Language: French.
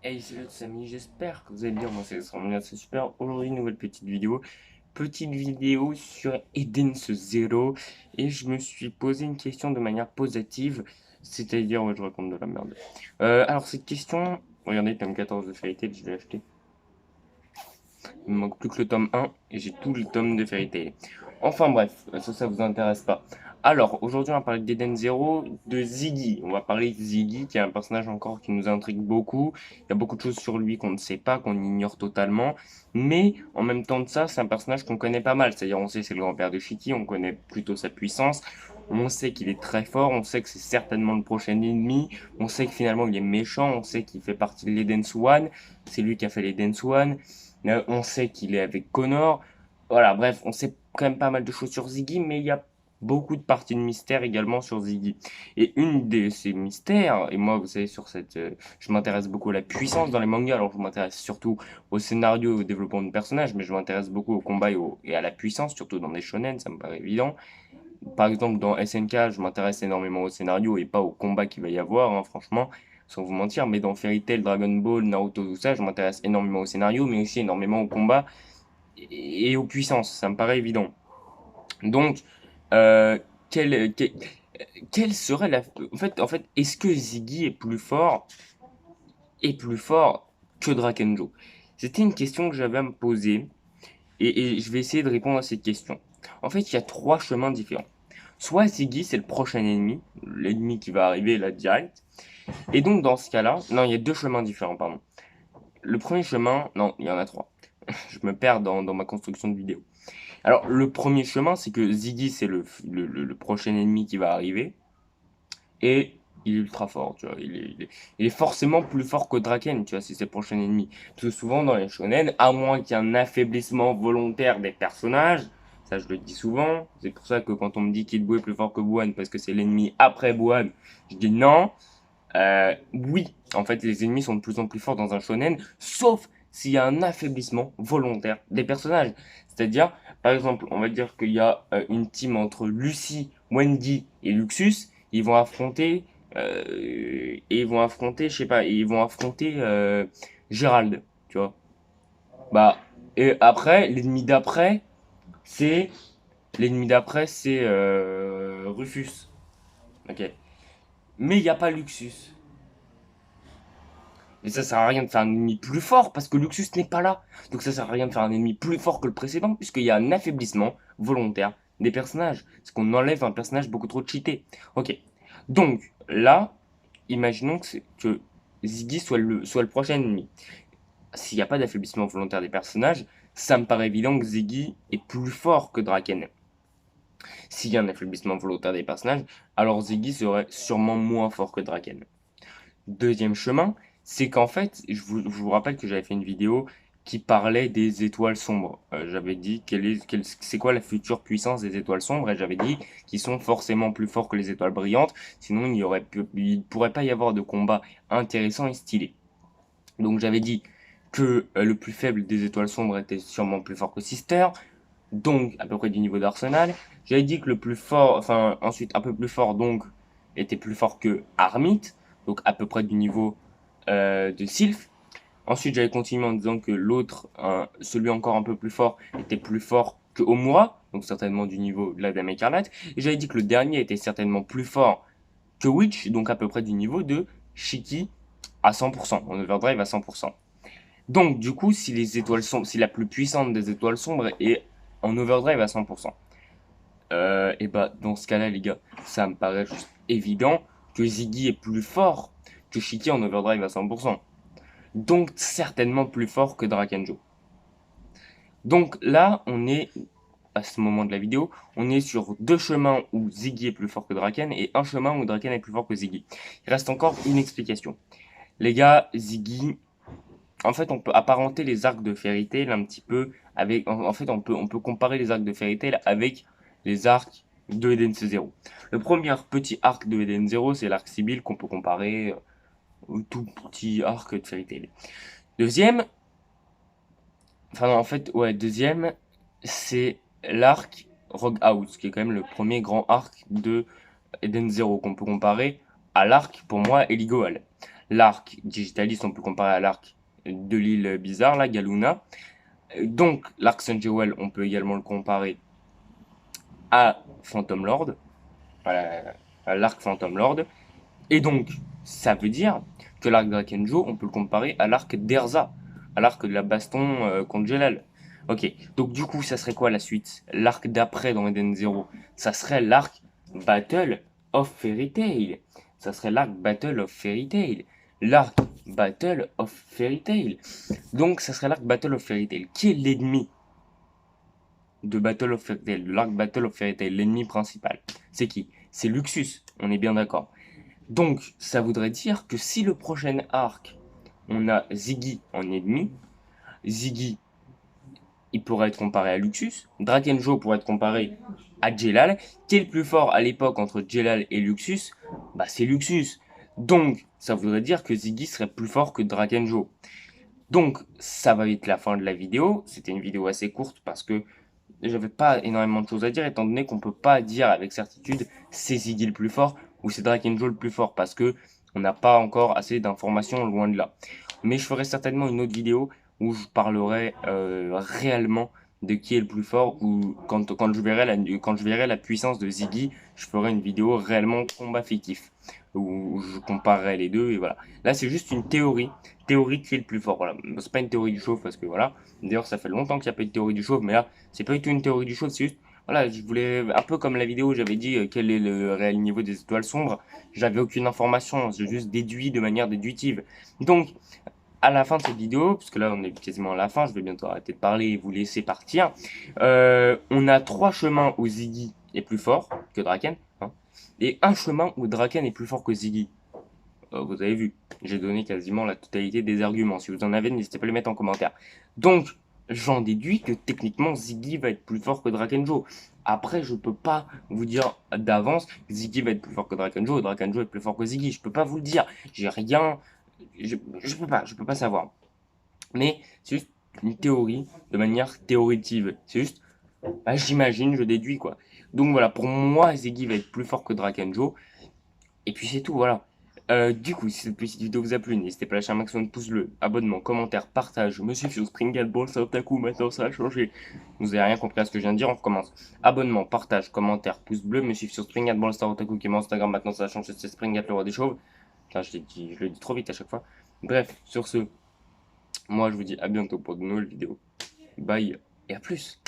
Hey, salut tous amis, j'espère que vous allez bien, moi c'est super. Aujourd'hui, nouvelle petite vidéo sur Eden's Zero, et je me suis posé une question de manière positive, c'est-à-dire, ouais, je raconte de la merde. Alors cette question, regardez, tome 14 de Fairy Tail, je l'ai acheté. Il me manque plus que le tome 1 et j'ai tout le tome de Fairy Tail. Enfin bref, ça vous intéresse pas. Alors, aujourd'hui, on va parler d'Eden Zero, de Ziggy. On va parler de Ziggy, qui est un personnage encore qui nous intrigue beaucoup. Il y a beaucoup de choses sur lui qu'on ne sait pas, qu'on ignore totalement. Mais, en même temps de ça, c'est un personnage qu'on connaît pas mal. C'est-à-dire, on sait que c'est le grand-père de Shiki, on connaît plutôt sa puissance. On sait qu'il est très fort, on sait que c'est certainement le prochain ennemi. On sait que finalement, il est méchant, on sait qu'il fait partie de l'Eden's One. C'est lui qui a fait l'Eden's One. On sait qu'il est avec Connor. Voilà, bref, on sait quand même pas mal de choses sur Ziggy, mais il y a beaucoup de parties de mystère également sur Ziggy. Et une de ces mystères, et moi, vous savez, je m'intéresse beaucoup à la puissance dans les mangas, alors je m'intéresse surtout au scénario et au développement de personnages, mais je m'intéresse beaucoup au combat et à la puissance, surtout dans des shonen, ça me paraît évident. Par exemple, dans SNK, je m'intéresse énormément au scénario et pas au combat qu'il va y avoir, hein, franchement, sans vous mentir. Mais dans Fairy Tail, Dragon Ball, Naruto, tout ça, je m'intéresse énormément au scénario, mais aussi énormément au combat et aux puissances. Ça me paraît évident. Donc, euh, quelle, quelle, quelle serait la... En fait, est-ce que Ziggy est plus fort que Drakenjo? C'était une question que j'avais à me poser et je vais essayer de répondre à cette question. En fait, il y a trois chemins différents. Soit Ziggy, c'est le prochain ennemi, l'ennemi qui va arriver là direct. Et donc, dans ce cas-là, non, il y a deux chemins différents, pardon. Le premier chemin, non, il y en a trois. Je me perds dans ma construction de vidéo. Alors, le premier chemin, c'est que Ziggy, c'est le prochain ennemi qui va arriver. Et il est ultra fort, tu vois. Il est forcément plus fort que Draken, tu vois, si c'est le prochain ennemi. Parce que souvent, dans les shonen, à moins qu'il y ait un affaiblissement volontaire des personnages, ça je le dis souvent, c'est pour ça que quand on me dit Kid Buu est plus fort que Buan, parce que c'est l'ennemi après Buan, je dis non. Oui, en fait, les ennemis sont de plus en plus forts dans un shonen, sauf s'il y a un affaiblissement volontaire des personnages. C'est-à-dire, par exemple, on va dire qu'il y a une team entre Lucy, Wendy et Luxus, je sais pas, ils vont affronter Gérald, tu vois. Bah, et après, c'est, l'ennemi d'après, c'est Rufus, ok. Mais il n'y a pas Luxus. Et ça sert à rien de faire un ennemi plus fort parce que Luxus n'est pas là. Donc ça sert à rien de faire un ennemi plus fort que le précédent puisqu'il y a un affaiblissement volontaire des personnages. C'est qu'on enlève un personnage beaucoup trop cheaté. Ok. Donc là, imaginons que Ziggy soit le prochain ennemi. S'il n'y a pas d'affaiblissement volontaire des personnages, ça me paraît évident que Ziggy est plus fort que Draken. S'il y a un affaiblissement volontaire des personnages, alors Ziggy serait sûrement moins fort que Draken. Deuxième chemin, c'est qu'en fait, je vous rappelle que j'avais fait une vidéo qui parlait des étoiles sombres. J'avais dit c'est quoi la future puissance des étoiles sombres et j'avais dit qu'ils sont forcément plus forts que les étoiles brillantes, sinon il ne pourrait pas y avoir de combat intéressant et stylé. Donc j'avais dit que le plus faible des étoiles sombres était sûrement plus fort que Sister, donc à peu près du niveau d'Arsenal. J'avais dit que le plus fort, enfin ensuite un peu plus fort donc était plus fort que Armit, donc à peu près du niveau de Sylph. Ensuite j'avais continué en disant que l'autre, celui encore un peu plus fort, était plus fort que Omura, donc certainement du niveau de la Dame Écarlate. Et j'avais dit que le dernier était certainement plus fort que Witch, donc à peu près du niveau de Shiki à 100%, en overdrive à 100%. Donc, du coup, si la plus puissante des étoiles sombres est en overdrive à 100%, et bah, dans ce cas-là, les gars, ça me paraît juste évident que Ziggy est plus fort que Shiki en overdrive à 100%. Donc, certainement plus fort que Drakenjo. Donc là, à ce moment de la vidéo, on est sur deux chemins où Ziggy est plus fort que Draken et un chemin où Draken est plus fort que Ziggy. Il reste encore une explication. Les gars, Ziggy, en fait, on peut apparenter les arcs de Fairy Tail un petit peu avec. En fait, on peut comparer les arcs de Fairy Tail avec les arcs de Eden Zero. Le premier petit arc de Eden Zero, c'est l'arc Sibyl qu'on peut comparer au tout petit arc de Fairy Tail. Deuxième, enfin, non, en fait, ouais, deuxième, c'est l'arc Rogue House, qui est quand même le premier grand arc de Eden Zero qu'on peut comparer à l'arc, pour moi, Eligoal. L'arc Digitalis, on peut le comparer à l'arc de l'île bizarre, là, Galuna. Donc, l'arc Sunjewel, on peut également le comparer à Phantom Lord, à l'arc Phantom Lord. Et donc, ça veut dire que l'arc Drakenjo, on peut le comparer à l'arc d'Erza, à l'arc de la baston contre Jelal. Ok, donc du coup, ça serait quoi la suite? L'arc d'après dans Eden Zero, ça serait l'arc Battle of Fairy Tail. Ça serait l'arc Battle of Fairy Tail. L'arc Battle of Fairy Tail. Donc, ça serait l'arc Battle of Fairy Tail. Qui est l'ennemi de Battle of Fairy Tail, de l'arc Battle of Fairy Tail, l'ennemi principal? C'est qui? C'est Luxus, on est bien d'accord. Donc, ça voudrait dire que si le prochain arc, on a Ziggy en ennemi, Ziggy, il pourrait être comparé à Luxus, Drakenjo pourrait être comparé à Jelal. Qui est le plus fort à l'époque entre Jelal et Luxus? Bah, c'est Luxus. Donc, ça voudrait dire que Ziggy serait plus fort que Drakenjo. Donc, ça va être la fin de la vidéo. C'était une vidéo assez courte parce que j'avais pas énormément de choses à dire, étant donné qu'on peut pas dire avec certitude c'est Ziggy le plus fort ou c'est Drakenjo le plus fort, parce que on n'a pas encore assez d'informations, loin de là. Mais je ferai certainement une autre vidéo où je parlerai réellement de qui est le plus fort, ou quand je verrai la puissance de Ziggy, je ferai une vidéo réellement combat fictif, où je comparerai les deux, et voilà. Là, c'est juste une théorie qui est le plus fort, voilà. C'est pas une théorie du chauve, parce que voilà. D'ailleurs, ça fait longtemps qu'il n'y a pas eu de théorie du chauve, mais là, c'est pas du tout une théorie du chauve, c'est juste, voilà, je voulais, un peu comme la vidéo où j'avais dit quel est le réel niveau des étoiles sombres, j'avais aucune information, j'ai juste déduit de manière déductive. Donc, à la fin de cette vidéo, parce que là on est quasiment à la fin, je vais bientôt arrêter de parler et vous laisser partir, on a 3 chemins où Ziggy est plus fort que Draken, hein, et un chemin où Draken est plus fort que Ziggy. Vous avez vu, j'ai donné quasiment la totalité des arguments. Si vous en avez, n'hésitez pas à les mettre en commentaire. Donc, j'en déduis que techniquement Ziggy va être plus fort que Drakenjo. Après, je peux pas vous dire d'avance que Ziggy va être plus fort que Drakenjo et Drakenjo est plus fort que Ziggy. Je peux pas vous le dire. J'ai rien. Je peux pas savoir. Mais c'est juste une théorie de manière théoritive. C'est juste, bah, j'imagine, je déduis quoi. Donc voilà, pour moi, Ziggy va être plus fort que Drakenjo. Et puis c'est tout, voilà. Du coup, si cette petite vidéo vous a plu, n'hésitez pas à lâcher un maximum de pouces bleus, abonnement, commentaire, partage, me suivre sur Springalball, ça Otaku, maintenant ça a changé. Vous avez rien compris à ce que je viens de dire, on recommence. Abonnement, partage, commentaire, pouce bleu, me suivre sur Springalball, Star Otaku, qui est mon Instagram, maintenant ça a changé, c'est Springat le roi des chauves. Putain, je le dis trop vite à chaque fois. Bref, sur ce, moi je vous dis à bientôt pour de nouvelles vidéos. Bye et à plus.